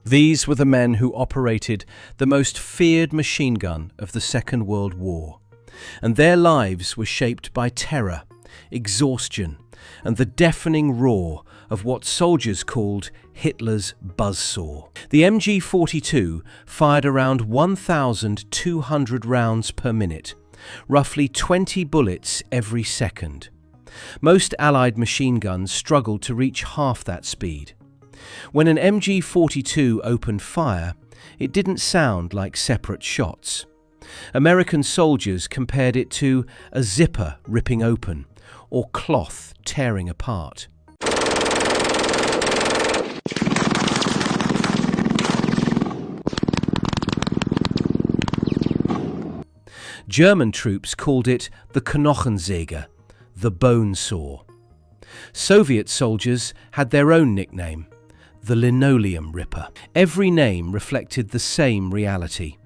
These were the men who operated the most feared machine gun of the Second World War, and their lives were shaped by terror, exhaustion, and the deafening roar of what soldiers called Hitler's buzzsaw. The MG42 fired around 1,200 rounds per minute, roughly 20 bullets every second. Most Allied machine guns struggled to reach half that speed. When an MG42 opened fire, it didn't sound like separate shots. American soldiers compared it to a zipper ripping open or cloth tearing apart. German troops called it the Knochensäge, the bone saw. Soviet soldiers had their own nickname, the linoleum ripper. Every name reflected the same reality.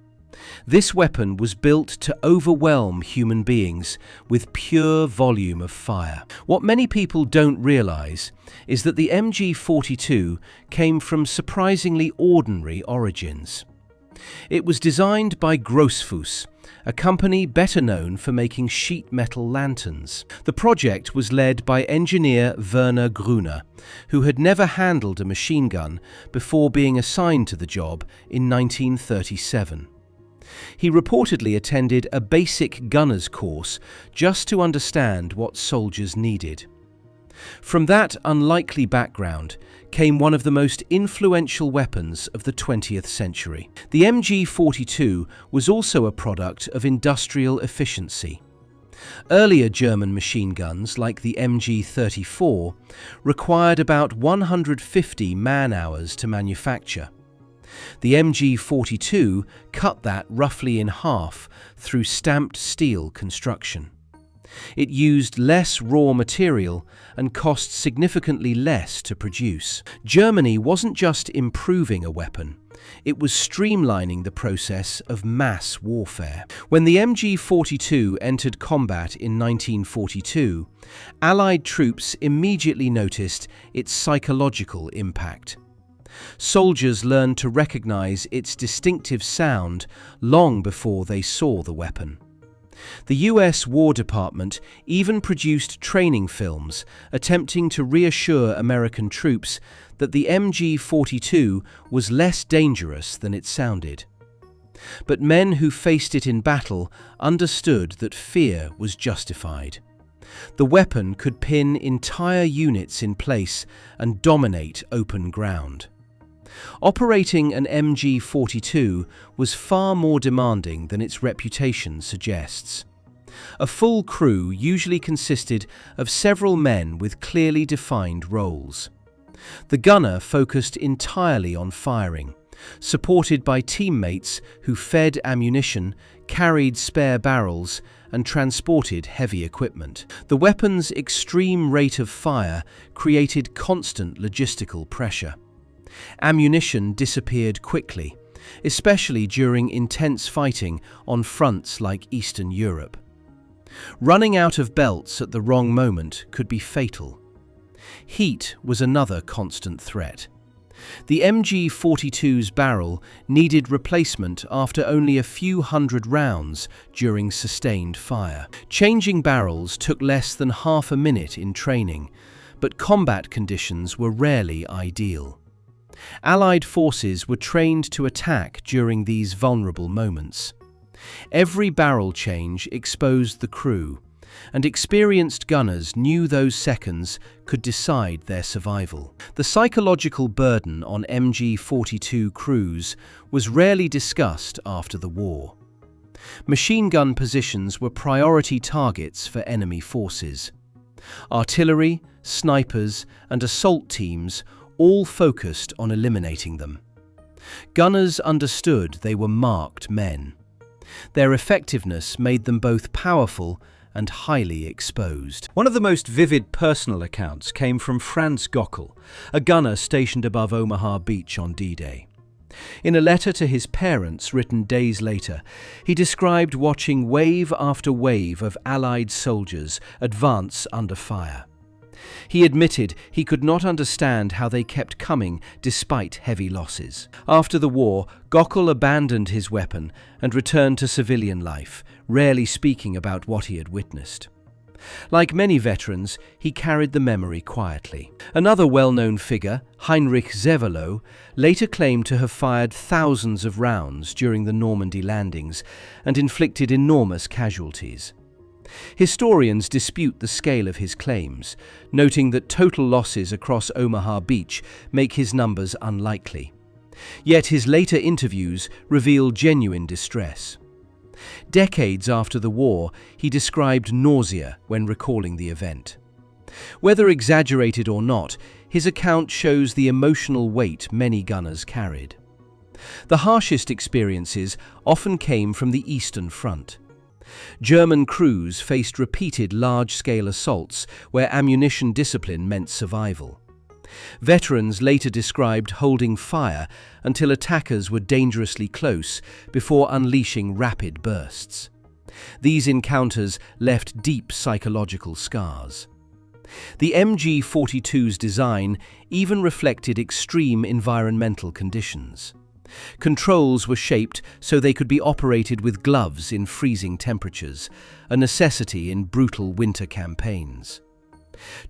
This weapon was built to overwhelm human beings with pure volume of fire. What many people don't realize is that the MG42 came from surprisingly ordinary origins. It was designed by Grossfuss, a company better known for making sheet metal lanterns. The project was led by engineer Werner Gruner, who had never handled a machine gun before being assigned to the job in 1937. He reportedly attended a basic gunner's course just to understand what soldiers needed. From that unlikely background came one of the most influential weapons of the 20th century. The MG42 was also a product of industrial efficiency. Earlier German machine guns, like the MG34, required about 150 man-hours to manufacture. The MG42 cut that roughly in half through stamped steel construction. It used less raw material and cost significantly less to produce. Germany wasn't just improving a weapon, it was streamlining the process of mass warfare. When the MG42 entered combat in 1942, Allied troops immediately noticed its psychological impact. Soldiers learned to recognize its distinctive sound long before they saw the weapon. The US War Department even produced training films attempting to reassure American troops that the MG42 was less dangerous than it sounded. But men who faced it in battle understood that fear was justified. The weapon could pin entire units in place and dominate open ground. Operating an MG42 was far more demanding than its reputation suggests. A full crew usually consisted of several men with clearly defined roles. The gunner focused entirely on firing, supported by teammates who fed ammunition, carried spare barrels, and transported heavy equipment. The weapon's extreme rate of fire created constant logistical pressure. Ammunition disappeared quickly, especially during intense fighting on fronts like Eastern Europe. Running out of belts at the wrong moment could be fatal. Heat was another constant threat. The MG42's barrel needed replacement after only a few hundred rounds during sustained fire. Changing barrels took less than half a minute in training, but combat conditions were rarely ideal. Allied forces were trained to attack during these vulnerable moments. Every barrel change exposed the crew, and experienced gunners knew those seconds could decide their survival. The psychological burden on MG42 crews was rarely discussed after the war. Machine gun positions were priority targets for enemy forces. Artillery, snipers, and assault teams all focused on eliminating them. Gunners understood they were marked men. Their effectiveness made them both powerful and highly exposed. One of the most vivid personal accounts came from Franz Gockel, a gunner stationed above Omaha Beach on D-Day. In a letter to his parents written days later, he described watching wave after wave of Allied soldiers advance under fire. He admitted he could not understand how they kept coming despite heavy losses. After the war, Gockel abandoned his weapon and returned to civilian life, rarely speaking about what he had witnessed. Like many veterans, he carried the memory quietly. Another well-known figure, Heinrich Severloh, later claimed to have fired thousands of rounds during the Normandy landings and inflicted enormous casualties. Historians dispute the scale of his claims, noting that total losses across Omaha Beach make his numbers unlikely. Yet his later interviews reveal genuine distress. Decades after the war, he described nausea when recalling the event. Whether exaggerated or not, his account shows the emotional weight many gunners carried. The harshest experiences often came from the Eastern Front. German crews faced repeated large-scale assaults where ammunition discipline meant survival. Veterans later described holding fire until attackers were dangerously close before unleashing rapid bursts. These encounters left deep psychological scars. The MG42's design even reflected extreme environmental conditions. Controls were shaped so they could be operated with gloves in freezing temperatures, a necessity in brutal winter campaigns.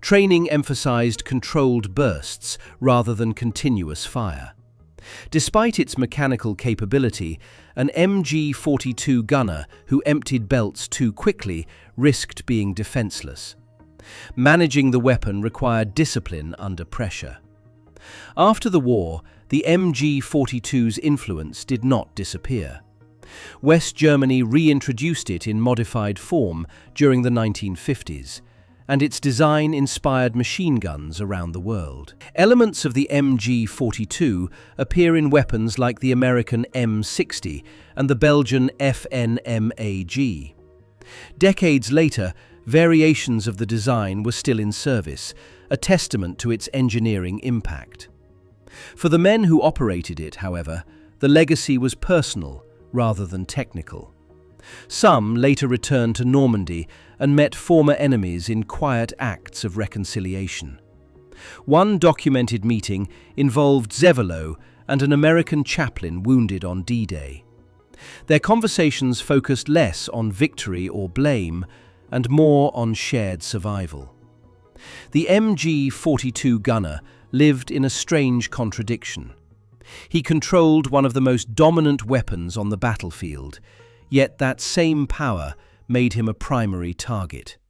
Training emphasized controlled bursts rather than continuous fire. Despite its mechanical capability, an MG42 gunner who emptied belts too quickly risked being defenseless. Managing the weapon required discipline under pressure. After the war, the MG42's influence did not disappear. West Germany reintroduced it in modified form during the 1950s, and its design inspired machine guns around the world. Elements of the MG42 appear in weapons like the American M60 and the Belgian FNMAG. Decades later, variations of the design were still in service, a testament to its engineering impact. For the men who operated it, however, the legacy was personal rather than technical. Some later returned to Normandy and met former enemies in quiet acts of reconciliation. One documented meeting involved Severloh and an American chaplain wounded on D-Day. Their conversations focused less on victory or blame and more on shared survival. The MG42 gunner lived in a strange contradiction. He controlled one of the most dominant weapons on the battlefield, yet that same power made him a primary target.